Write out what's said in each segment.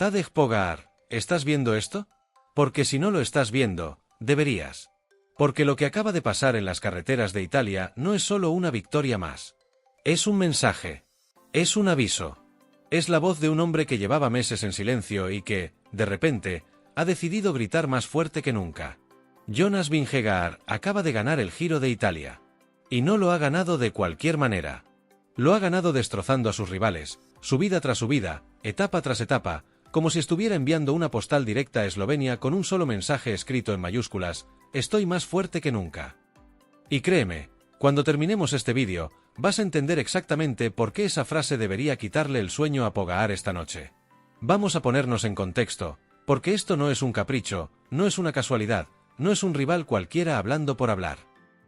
Tadej Pogačar, ¿estás viendo esto? Porque si no lo estás viendo, deberías. Porque lo que acaba de pasar en las carreteras de Italia no es solo una victoria más. Es un mensaje. Es un aviso. Es la voz de un hombre que llevaba meses en silencio y que, de repente, ha decidido gritar más fuerte que nunca. Jonas Vingegaard acaba de ganar el Giro de Italia. Y no lo ha ganado de cualquier manera. Lo ha ganado destrozando a sus rivales, subida tras subida, etapa tras etapa, como si estuviera enviando una postal directa a Eslovenia con un solo mensaje escrito en mayúsculas: estoy más fuerte que nunca. Y créeme, cuando terminemos este vídeo, vas a entender exactamente por qué esa frase debería quitarle el sueño a Pogačar esta noche. Vamos a ponernos en contexto, porque esto no es un capricho, no es una casualidad, no es un rival cualquiera hablando por hablar.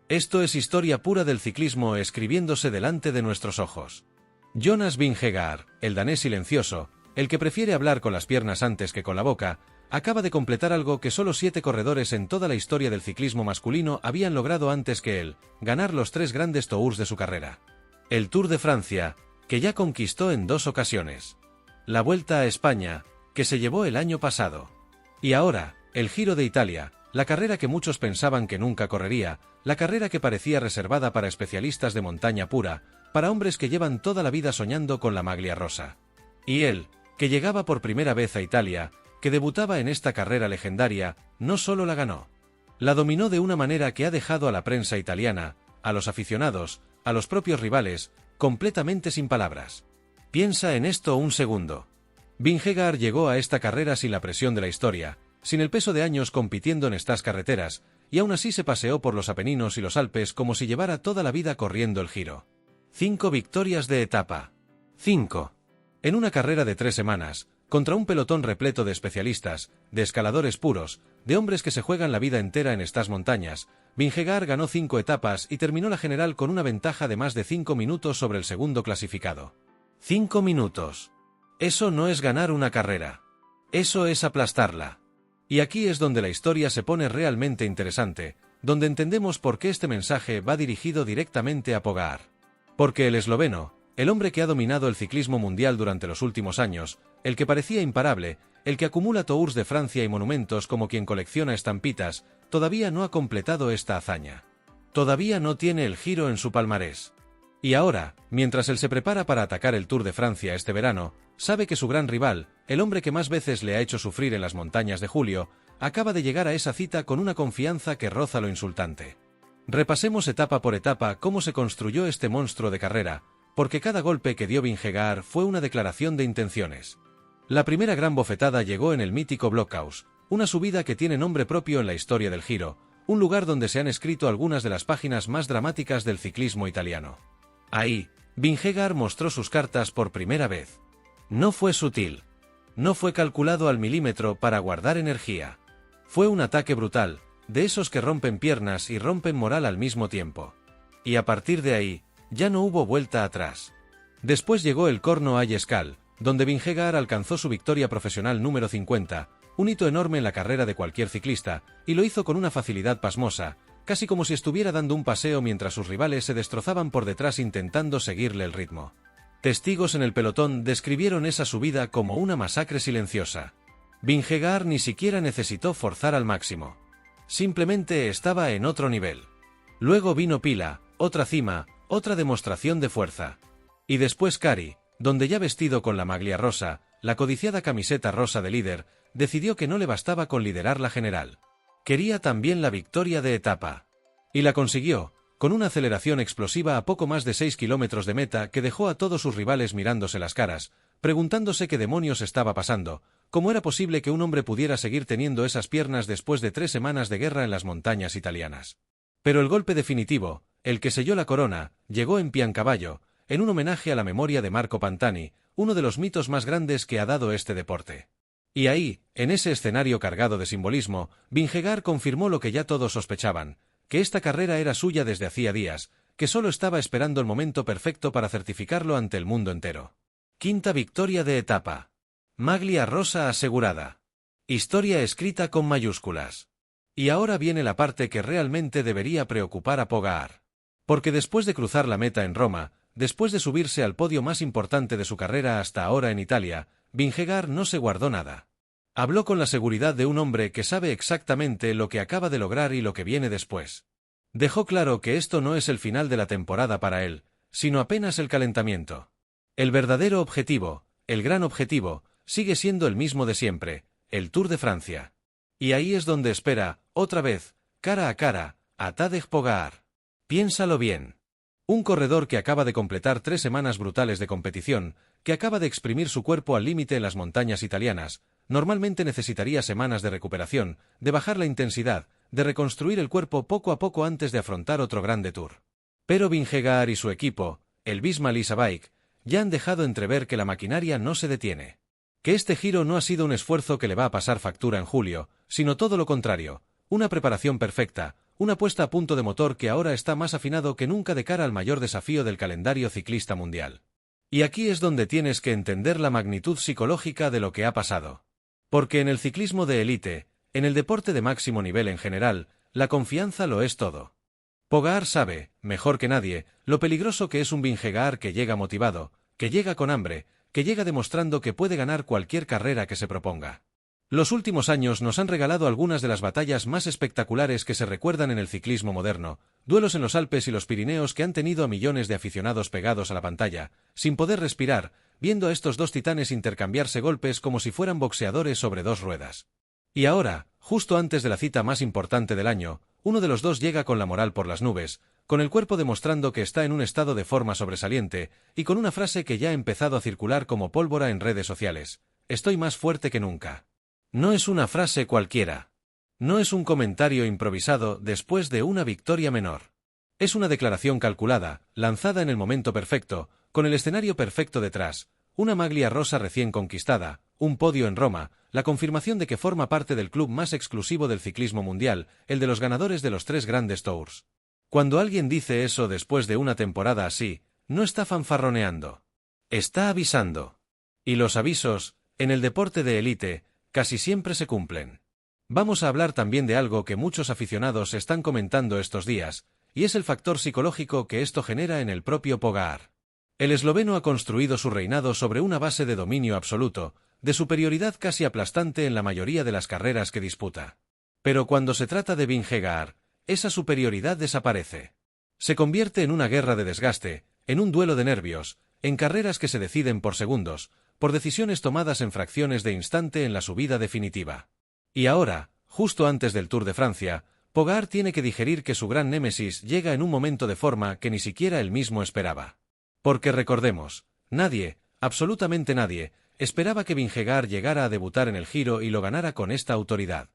Esto es historia pura del ciclismo escribiéndose delante de nuestros ojos. Jonas Vingegaard, el danés silencioso, el que prefiere hablar con las piernas antes que con la boca, acaba de completar algo que solo 7 corredores en toda la historia del ciclismo masculino habían logrado antes que él: ganar los 3 grandes tours de su carrera. El Tour de Francia, que ya conquistó en 2 ocasiones. La Vuelta a España, que se llevó el año pasado. Y ahora, el Giro de Italia, la carrera que muchos pensaban que nunca correría, la carrera que parecía reservada para especialistas de montaña pura, para hombres que llevan toda la vida soñando con la maglia rosa. Y él, que llegaba por primera vez a Italia, que debutaba en esta carrera legendaria, no solo la ganó. La dominó de una manera que ha dejado a la prensa italiana, a los aficionados, a los propios rivales, completamente sin palabras. Piensa en esto un segundo. Vingegaard llegó a esta carrera sin la presión de la historia, sin el peso de años compitiendo en estas carreteras, y aún así se paseó por los Apeninos y los Alpes como si llevara toda la vida corriendo el Giro. 5 victorias de etapa. 5. En una carrera de 3 semanas, contra un pelotón repleto de especialistas, de escaladores puros, de hombres que se juegan la vida entera en estas montañas, Vingegaard ganó 5 etapas y terminó la general con una ventaja de más de 5 minutos sobre el segundo clasificado. 5 minutos. Eso no es ganar una carrera. Eso es aplastarla. Y aquí es donde la historia se pone realmente interesante, donde entendemos por qué este mensaje va dirigido directamente a Pogačar. Porque el esloveno, el hombre que ha dominado el ciclismo mundial durante los últimos años, el que parecía imparable, el que acumula Tours de Francia y monumentos como quien colecciona estampitas, todavía no ha completado esta hazaña. Todavía no tiene el Giro en su palmarés. Y ahora, mientras él se prepara para atacar el Tour de Francia este verano, sabe que su gran rival, el hombre que más veces le ha hecho sufrir en las montañas de julio, acaba de llegar a esa cita con una confianza que roza lo insultante. Repasemos etapa por etapa cómo se construyó este monstruo de carrera, porque cada golpe que dio Vingegaard fue una declaración de intenciones. La primera gran bofetada llegó en el mítico Blockhaus, una subida que tiene nombre propio en la historia del Giro, un lugar donde se han escrito algunas de las páginas más dramáticas del ciclismo italiano. Ahí, Vingegaard mostró sus cartas por primera vez. No fue sutil. No fue calculado al milímetro para guardar energía. Fue un ataque brutal, de esos que rompen piernas y rompen moral al mismo tiempo. Y a partir de ahí, ya no hubo vuelta atrás. Después llegó el Corno-Ayescal, donde Vingegaard alcanzó su victoria profesional número 50, un hito enorme en la carrera de cualquier ciclista, y lo hizo con una facilidad pasmosa, casi como si estuviera dando un paseo mientras sus rivales se destrozaban por detrás intentando seguirle el ritmo. Testigos en el pelotón describieron esa subida como una masacre silenciosa. Vingegaard ni siquiera necesitó forzar al máximo. Simplemente estaba en otro nivel. Luego vino Pila, otra cima, otra demostración de fuerza. Y después Cari, donde ya vestido con la maglia rosa, la codiciada camiseta rosa de líder, decidió que no le bastaba con liderar la general. Quería también la victoria de etapa. Y la consiguió, con una aceleración explosiva a poco más de 6 kilómetros de meta que dejó a todos sus rivales mirándose las caras, preguntándose qué demonios estaba pasando, cómo era posible que un hombre pudiera seguir teniendo esas piernas después de 3 semanas de guerra en las montañas italianas. Pero el golpe definitivo, el que selló la corona, llegó en Piancavallo, en un homenaje a la memoria de Marco Pantani, uno de los mitos más grandes que ha dado este deporte. Y ahí, en ese escenario cargado de simbolismo, Vingegaard confirmó lo que ya todos sospechaban, que esta carrera era suya desde hacía días, que solo estaba esperando el momento perfecto para certificarlo ante el mundo entero. 5ª victoria de etapa. Maglia rosa asegurada. Historia escrita con mayúsculas. Y ahora viene la parte que realmente debería preocupar a Pogačar. Porque después de cruzar la meta en Roma, después de subirse al podio más importante de su carrera hasta ahora en Italia, Vingegaard no se guardó nada. Habló con la seguridad de un hombre que sabe exactamente lo que acaba de lograr y lo que viene después. Dejó claro que esto no es el final de la temporada para él, sino apenas el calentamiento. El verdadero objetivo, el gran objetivo, sigue siendo el mismo de siempre, el Tour de Francia. Y ahí es donde espera, otra vez, cara a Tadej Pogačar. Piénsalo bien. Un corredor que acaba de completar 3 semanas brutales de competición, que acaba de exprimir su cuerpo al límite en las montañas italianas, normalmente necesitaría semanas de recuperación, de bajar la intensidad, de reconstruir el cuerpo poco a poco antes de afrontar otro grande Tour. Pero Vingegaard y su equipo, el Visma Lease Bike, ya han dejado entrever que la maquinaria no se detiene. Que este Giro no ha sido un esfuerzo que le va a pasar factura en julio, sino todo lo contrario, una preparación perfecta, una puesta a punto de motor que ahora está más afinado que nunca de cara al mayor desafío del calendario ciclista mundial. Y aquí es donde tienes que entender la magnitud psicológica de lo que ha pasado. Porque en el ciclismo de élite, en el deporte de máximo nivel en general, la confianza lo es todo. Pogačar sabe, mejor que nadie, lo peligroso que es un Vingegaard que llega motivado, que llega con hambre, que llega demostrando que puede ganar cualquier carrera que se proponga. Los últimos años nos han regalado algunas de las batallas más espectaculares que se recuerdan en el ciclismo moderno, duelos en los Alpes y los Pirineos que han tenido a millones de aficionados pegados a la pantalla, sin poder respirar, viendo a estos dos titanes intercambiarse golpes como si fueran boxeadores sobre 2 ruedas. Y ahora, justo antes de la cita más importante del año, uno de los dos llega con la moral por las nubes, con el cuerpo demostrando que está en un estado de forma sobresaliente, y con una frase que ya ha empezado a circular como pólvora en redes sociales: estoy más fuerte que nunca. No es una frase cualquiera. No es un comentario improvisado después de una victoria menor. Es una declaración calculada, lanzada en el momento perfecto, con el escenario perfecto detrás, una maglia rosa recién conquistada, un podio en Roma, la confirmación de que forma parte del club más exclusivo del ciclismo mundial, el de los ganadores de los 3 grandes Tours. Cuando alguien dice eso después de una temporada así, no está fanfarroneando. Está avisando. Y los avisos, en el deporte de élite, casi siempre se cumplen. Vamos a hablar también de algo que muchos aficionados están comentando estos días, y es el factor psicológico que esto genera en el propio Pogačar. El esloveno ha construido su reinado sobre una base de dominio absoluto, de superioridad casi aplastante en la mayoría de las carreras que disputa. Pero cuando se trata de Vingegaard, esa superioridad desaparece. Se convierte en una guerra de desgaste, en un duelo de nervios, en carreras que se deciden por segundos, por decisiones tomadas en fracciones de instante en la subida definitiva. Y ahora, justo antes del Tour de Francia, Pogačar tiene que digerir que su gran némesis llega en un momento de forma que ni siquiera él mismo esperaba. Porque recordemos, nadie, absolutamente nadie, esperaba que Vingegaard llegara a debutar en el Giro y lo ganara con esta autoridad.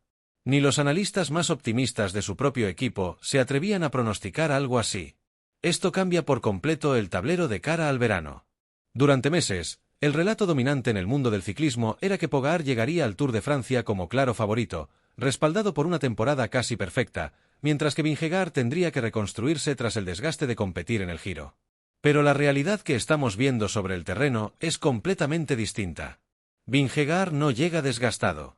Ni los analistas más optimistas de su propio equipo se atrevían a pronosticar algo así. Esto cambia por completo el tablero de cara al verano. Durante meses, el relato dominante en el mundo del ciclismo era que Pogačar llegaría al Tour de Francia como claro favorito, respaldado por una temporada casi perfecta, mientras que Vingegaard tendría que reconstruirse tras el desgaste de competir en el Giro. Pero la realidad que estamos viendo sobre el terreno es completamente distinta. Vingegaard no llega desgastado.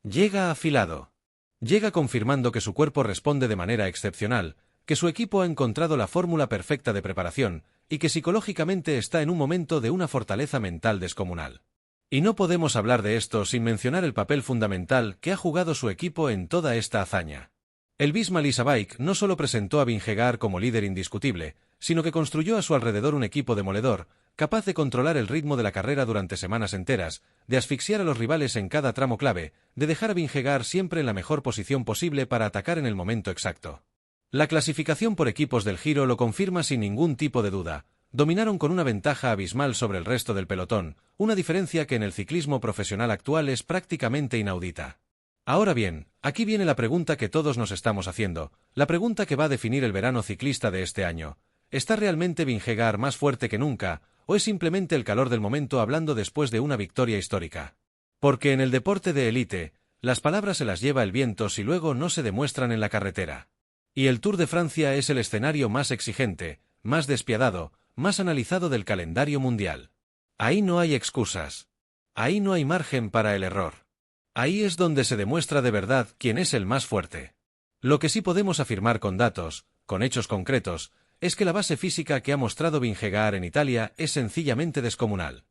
Llega afilado. Llega confirmando que su cuerpo responde de manera excepcional, que su equipo ha encontrado la fórmula perfecta de preparación, y que psicológicamente está en un momento de una fortaleza mental descomunal. Y no podemos hablar de esto sin mencionar el papel fundamental que ha jugado su equipo en toda esta hazaña. El Visma Lease Bike no solo presentó a Vingegaard como líder indiscutible, sino que construyó a su alrededor un equipo demoledor, capaz de controlar el ritmo de la carrera durante semanas enteras, de asfixiar a los rivales en cada tramo clave, de dejar a Vingegaard siempre en la mejor posición posible para atacar en el momento exacto. La clasificación por equipos del Giro lo confirma sin ningún tipo de duda. Dominaron con una ventaja abismal sobre el resto del pelotón, una diferencia que en el ciclismo profesional actual es prácticamente inaudita. Ahora bien, aquí viene la pregunta que todos nos estamos haciendo, la pregunta que va a definir el verano ciclista de este año. ¿Está realmente Vingegaard más fuerte que nunca, o es simplemente el calor del momento hablando después de una victoria histórica? Porque en el deporte de élite, las palabras se las lleva el viento si luego no se demuestran en la carretera. Y el Tour de Francia es el escenario más exigente, más despiadado, más analizado del calendario mundial. Ahí no hay excusas. Ahí no hay margen para el error. Ahí es donde se demuestra de verdad quién es el más fuerte. Lo que sí podemos afirmar con datos, con hechos concretos, es que la base física que ha mostrado Vingegaard en Italia es sencillamente descomunal.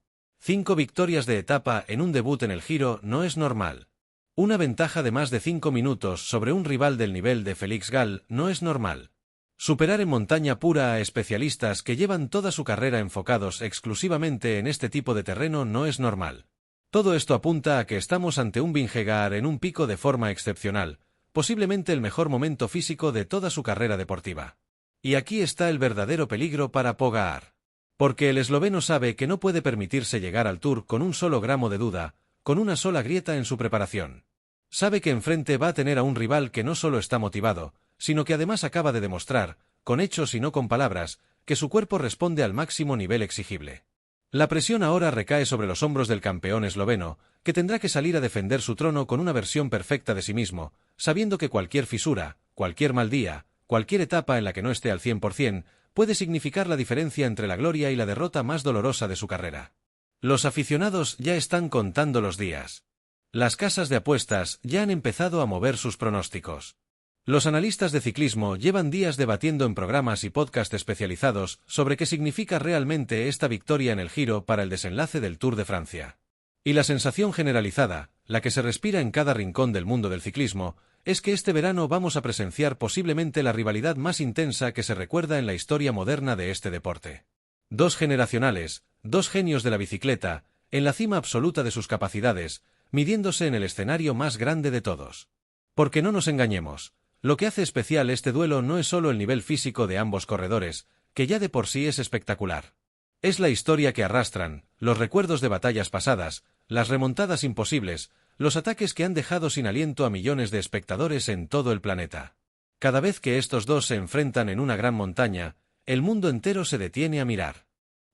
5 victorias de etapa en un debut en el Giro no es normal. Una ventaja de más de 5 minutos sobre un rival del nivel de Félix Gall no es normal. Superar en montaña pura a especialistas que llevan toda su carrera enfocados exclusivamente en este tipo de terreno no es normal. Todo esto apunta a que estamos ante un Vingegaard en un pico de forma excepcional, posiblemente el mejor momento físico de toda su carrera deportiva. Y aquí está el verdadero peligro para Pogačar. Porque el esloveno sabe que no puede permitirse llegar al Tour con un solo gramo de duda, con una sola grieta en su preparación. Sabe que enfrente va a tener a un rival que no solo está motivado, sino que además acaba de demostrar, con hechos y no con palabras, que su cuerpo responde al máximo nivel exigible. La presión ahora recae sobre los hombros del campeón esloveno, que tendrá que salir a defender su trono con una versión perfecta de sí mismo, sabiendo que cualquier fisura, cualquier mal día, cualquier etapa en la que no esté al 100%, puede significar la diferencia entre la gloria y la derrota más dolorosa de su carrera. Los aficionados ya están contando los días. Las casas de apuestas ya han empezado a mover sus pronósticos. Los analistas de ciclismo llevan días debatiendo en programas y podcast especializados sobre qué significa realmente esta victoria en el Giro para el desenlace del Tour de Francia. Y la sensación generalizada, la que se respira en cada rincón del mundo del ciclismo, es que este verano vamos a presenciar posiblemente la rivalidad más intensa que se recuerda en la historia moderna de este deporte. Dos generacionales, dos genios de la bicicleta, en la cima absoluta de sus capacidades, midiéndose en el escenario más grande de todos. Porque no nos engañemos, lo que hace especial este duelo no es solo el nivel físico de ambos corredores, que ya de por sí es espectacular. Es la historia que arrastran, los recuerdos de batallas pasadas, las remontadas imposibles, los ataques que han dejado sin aliento a millones de espectadores en todo el planeta. Cada vez que estos dos se enfrentan en una gran montaña, el mundo entero se detiene a mirar.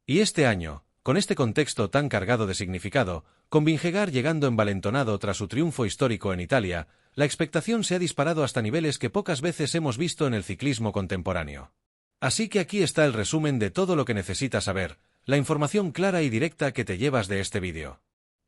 Y este año, con este contexto tan cargado de significado, con Vingegaard llegando envalentonado tras su triunfo histórico en Italia, la expectación se ha disparado hasta niveles que pocas veces hemos visto en el ciclismo contemporáneo. Así que aquí está el resumen de todo lo que necesitas saber, la información clara y directa que te llevas de este vídeo.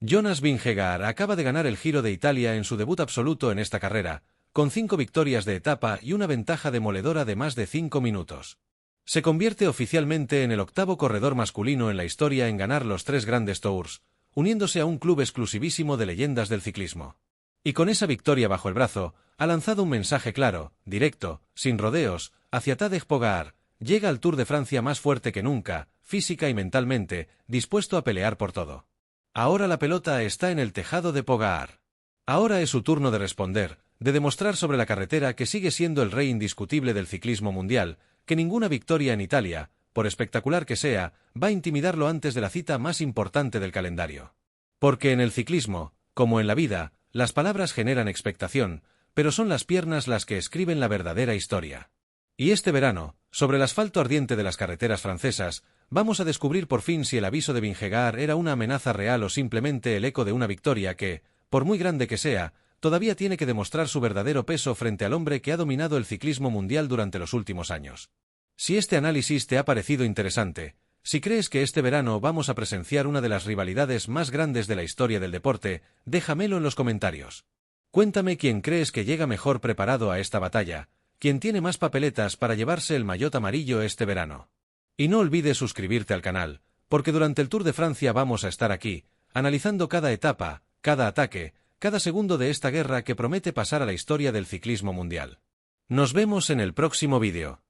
Jonas Vingegaard acaba de ganar el Giro de Italia en su debut absoluto en esta carrera, con 5 victorias de etapa y una ventaja demoledora de más de 5 minutos. Se convierte oficialmente en el octavo corredor masculino en la historia en ganar los 3 grandes Tours, uniéndose a un club exclusivísimo de leyendas del ciclismo. Y con esa victoria bajo el brazo, ha lanzado un mensaje claro, directo, sin rodeos, hacia Tadej Pogačar. Llega al Tour de Francia más fuerte que nunca, física y mentalmente, dispuesto a pelear por todo. Ahora la pelota está en el tejado de Pogačar. Ahora es su turno de responder, de demostrar sobre la carretera que sigue siendo el rey indiscutible del ciclismo mundial, que ninguna victoria en Italia, por espectacular que sea, va a intimidarlo antes de la cita más importante del calendario. Porque en el ciclismo, como en la vida, las palabras generan expectación, pero son las piernas las que escriben la verdadera historia. Y este verano, sobre el asfalto ardiente de las carreteras francesas, vamos a descubrir por fin si el aviso de Vingegaard era una amenaza real o simplemente el eco de una victoria que, por muy grande que sea, todavía tiene que demostrar su verdadero peso frente al hombre que ha dominado el ciclismo mundial durante los últimos años. Si este análisis te ha parecido interesante, si crees que este verano vamos a presenciar una de las rivalidades más grandes de la historia del deporte, déjamelo en los comentarios. Cuéntame quién crees que llega mejor preparado a esta batalla, quién tiene más papeletas para llevarse el maillot amarillo este verano. Y no olvides suscribirte al canal, porque durante el Tour de Francia vamos a estar aquí, analizando cada etapa, cada ataque, cada segundo de esta guerra que promete pasar a la historia del ciclismo mundial. Nos vemos en el próximo vídeo.